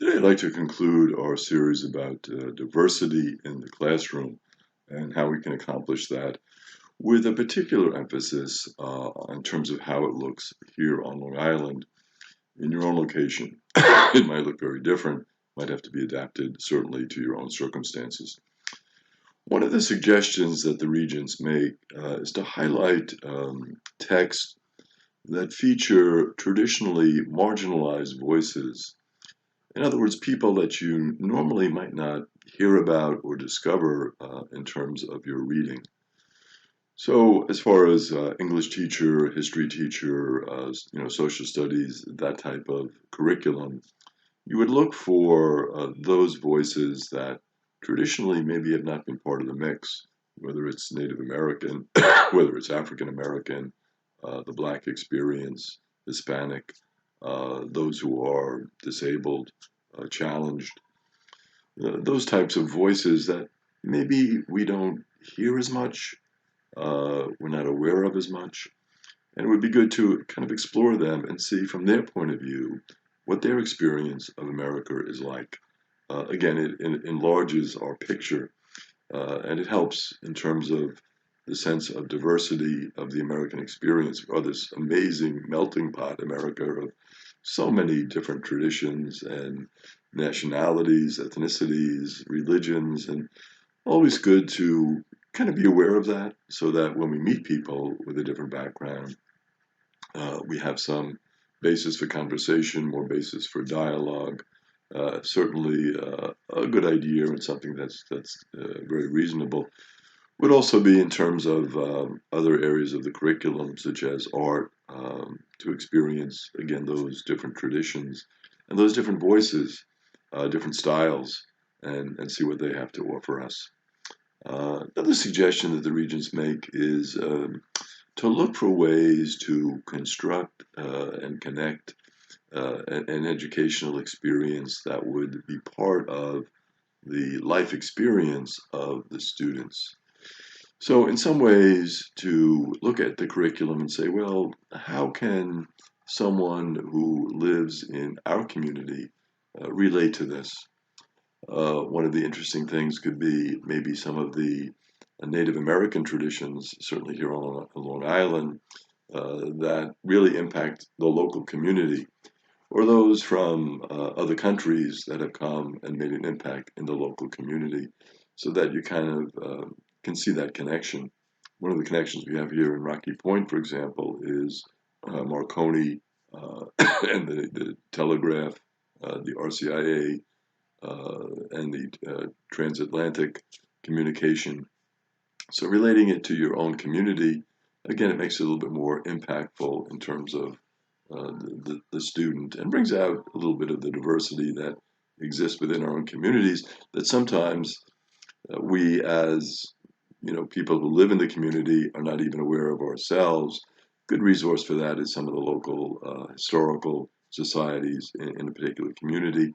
Today, I'd like to conclude our series about diversity in the classroom and how we can accomplish that with a particular emphasis in terms of how it looks here on Long Island in your own location. It might look very different, might have to be adapted certainly to your own circumstances. One of the suggestions that the Regents make is to highlight texts that feature traditionally marginalized voices. In other words, people that you normally might not hear about or discover in terms of your reading. So, as far as English teacher, history teacher, social studies, that type of curriculum, you would look for those voices that traditionally maybe have not been part of the mix, whether it's Native American, whether it's African American, the Black experience, Hispanic, those who are disabled, challenged, those types of voices that maybe we don't hear as much, we're not aware of as much. And it would be good to kind of explore them and see from their point of view what their experience of America is like. Again, it enlarges our picture and it helps in terms of the sense of diversity of the American experience, or this amazing melting pot America of so many different traditions and nationalities, ethnicities, religions, and always good to kind of be aware of that so that when we meet people with a different background, we have some basis for conversation, more basis for dialogue. Certainly a good idea and something that's very reasonable. Would also be in terms of other areas of the curriculum, such as art, to experience again those different traditions and those different voices, different styles, and see what they have to offer us. Another suggestion that the Regents make is to look for ways to construct and connect an educational experience that would be part of the life experience of the students. So, in some ways, to look at the curriculum and say, well, how can someone who lives in our community relate to this? One of the interesting things could be maybe some of the Native American traditions, certainly here on Long Island, that really impact the local community, or those from other countries that have come and made an impact in the local community, so that you kind of can see that connection. One of the connections we have here in Rocky Point, for example, is Marconi and the Telegraph, the RCIA, and the transatlantic communication. So relating it to your own community, again, it makes it a little bit more impactful in terms of the student and brings out a little bit of the diversity that exists within our own communities that sometimes we as people who live in the community are not even aware of ourselves. Good resource for that is some of the local historical societies in a particular community.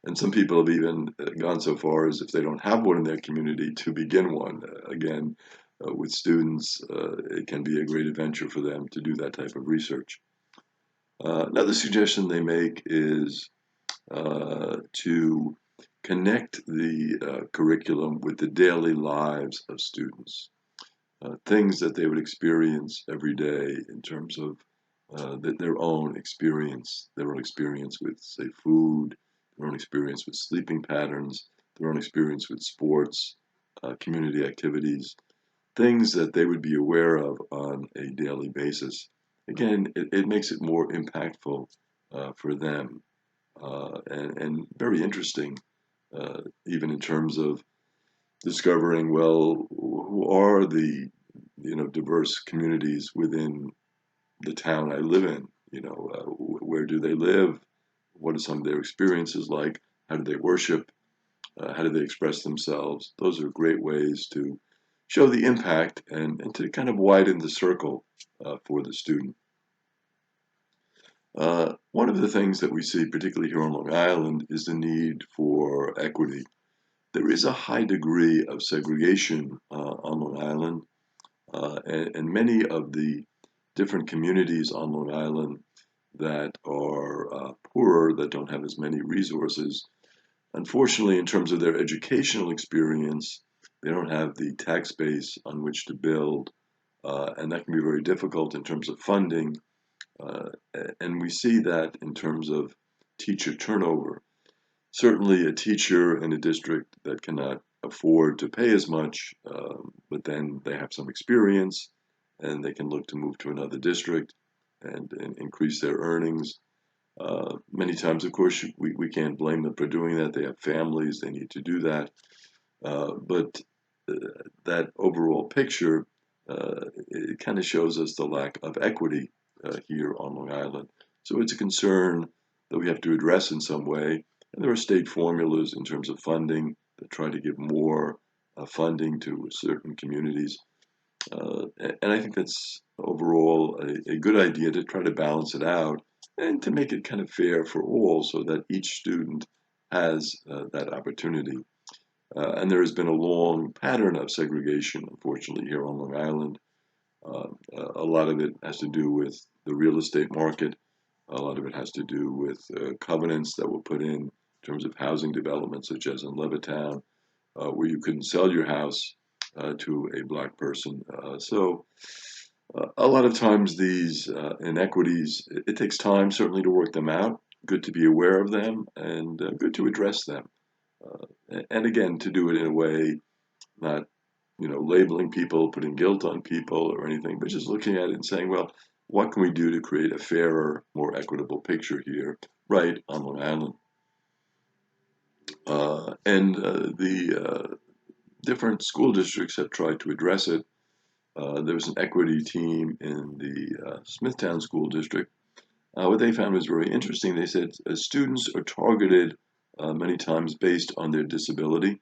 And some people have even gone so far as if they don't have one in their community to begin one. Again, with students, it can be a great adventure for them to do that type of research. Another suggestion they make is to connect the curriculum with the daily lives of students, things that they would experience every day in terms of their own experience with, say, food, their own experience with sleeping patterns, their own experience with sports, community activities, things that they would be aware of on a daily basis. Again, it makes it more impactful for them and very interesting, even in terms of discovering, well, who are the diverse communities within the town I live in. Where do they live? What are some of their experiences like? How do they worship? How do they express themselves? Those are great ways to show the impact and to kind of widen the circle for the student. One of the things that we see, particularly here on Long Island, is the need for equity. There is a high degree of segregation on Long Island, and many of the different communities on Long Island that are poorer that don't have as many resources. Unfortunately, in terms of their educational experience, they don't have the tax base on which to build, and that can be very difficult in terms of funding. Uh, and we see that in terms of teacher turnover. Certainly, a teacher in a district that cannot afford to pay as much, but then they have some experience and they can look to move to another district and increase their earnings. Many times, of course, we can't blame them for doing that. They have families, they need to do that. But that overall picture, it kind of shows us the lack of equity here on Long Island. So it's a concern that we have to address in some way. And there are state formulas in terms of funding that try to give more funding to certain communities. And I think that's overall a good idea to try to balance it out and to make it kind of fair for all so that each student has that opportunity. And there has been a long pattern of segregation, unfortunately, here on Long Island. A lot of it has to do with the real estate market. A lot of it has to do with covenants that were put in terms of housing development, such as in Levittown, where you couldn't sell your house to a black person. A lot of times these inequities, it takes time certainly to work them out. Good to be aware of them and good to address them. And again, to do it in a way not labeling people, putting guilt on people or anything, but just looking at it and saying, well, what can we do to create a fairer, more equitable picture here, right on Long Island? And the different school districts have tried to address it. There was an equity team in the Smithtown School District. What they found was very interesting. They said students are targeted many times based on their disability,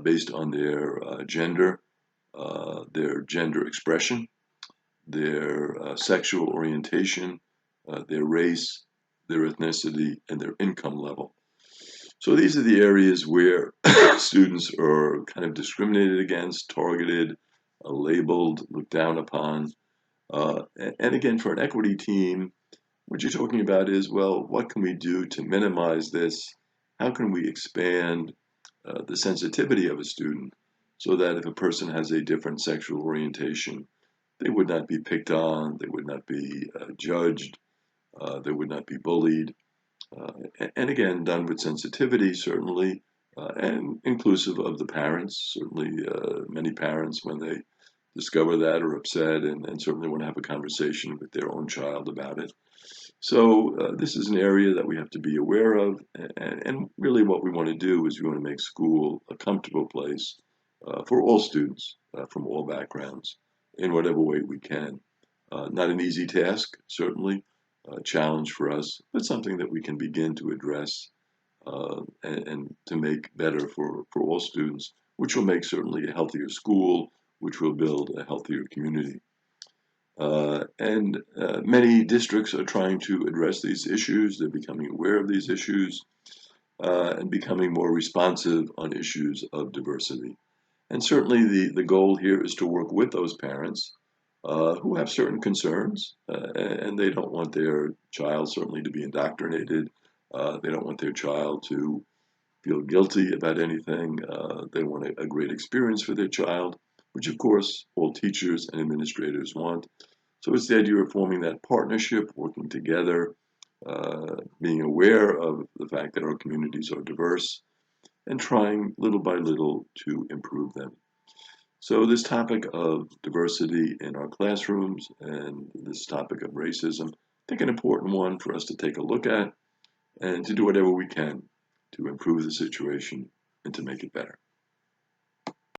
based on their gender expression, their sexual orientation, their race, their ethnicity, and their income level. So these are the areas where students are kind of discriminated against, targeted, labeled, looked down upon. And again, for an equity team, what you're talking about is, well, what can we do to minimize this? How can we expand the sensitivity of a student so that if a person has a different sexual orientation, they would not be picked on, they would not be judged, they would not be bullied. And again, done with sensitivity, certainly, and inclusive of the parents. Certainly, many parents, when they discover that, are upset and certainly want to have a conversation with their own child about it. So this is an area that we have to be aware of, and really what we want to do is we want to make school a comfortable place for all students from all backgrounds in whatever way we can. Not an easy task, certainly, a challenge for us, but something that we can begin to address and to make better for all students, which will make certainly a healthier school, which will build a healthier community. And many districts are trying to address these issues. They're becoming aware of these issues and becoming more responsive on issues of diversity. And certainly the goal here is to work with those parents who have certain concerns and they don't want their child certainly to be indoctrinated. They don't want their child to feel guilty about anything. They want a great experience for their child, which of course all teachers and administrators want. So it's the idea of forming that partnership, working together, being aware of the fact that our communities are diverse, and trying little by little to improve them. So this topic of diversity in our classrooms and this topic of racism, I think an important one for us to take a look at and to do whatever we can to improve the situation and to make it better.